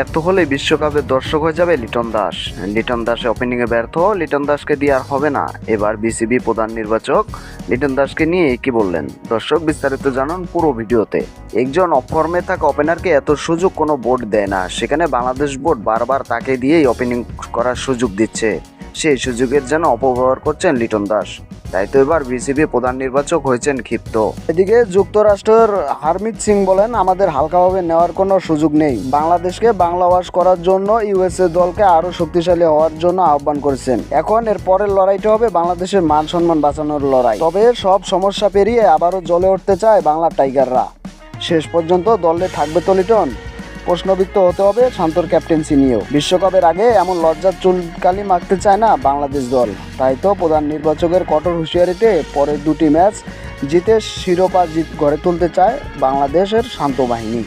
ব্যর্থ হলে বিশ্বকাপের দর্শক হয়ে যাবে লিটন দাস। লিটন দাসে ওপেনিংয়ে ব্যর্থ, লিটন দাসকে দিয়ে আর হবে না। এবার বিসিবি প্রধান নির্বাচক লিটন দাসকে নিয়ে কি বললেন, দর্শক বিস্তারিত জানুন পুরো ভিডিওতে। একজন অফর্মে থাকা ওপেনারকে এত সুযোগ কোনো বোর্ড দেয় না, সেখানে বাংলাদেশ বোর্ড বারবার তাকে দিয়েই ওপেনিং করার সুযোগ দিচ্ছে। সেই সুযোগের যেন অপব্যবহার করছেন লিটন দাস, তাই তো এবার বিসিবি প্রধান নির্বাচক হয়েছেন ক্ষিপ্ত। এদিকে যুক্তরাষ্ট্রের হারমিত সিং বলেন, আমাদের হালকাভাবে নেওয়ার কোনো সুযোগ নেই। বাংলাদেশকে বাংলা ওয়াশ করার জন্য ইউএসএ দলকে আরো শক্তিশালী হওয়ার জন্য আহ্বান করেছেন। এখন এর পরের লড়াইটা হবে বাংলাদেশের মান সম্মান বাঁচানোর লড়াই। তবে সব সমস্যা পেরিয়ে আবারও জ্বলে উঠতে চায় বাংলা টাইগাররা। শেষ পর্যন্ত দলে থাকবে তো লিটন? প্রশ্নবিদ্ধ হতে হবে শান্তর ক্যাপ্টেন্সি নিয়েও। বিশ্বকাপের আগে এমন লজ্জার চুলকালি মাখতে চায় না বাংলাদেশ দল। তাই তো প্রধান নির্বাচকের কঠোর হুঁশিয়ারিতে পরের দুটি ম্যাচ জিতে শিরোপা ঘরে তুলতে চায় বাংলাদেশের শান্ত বাহিনী।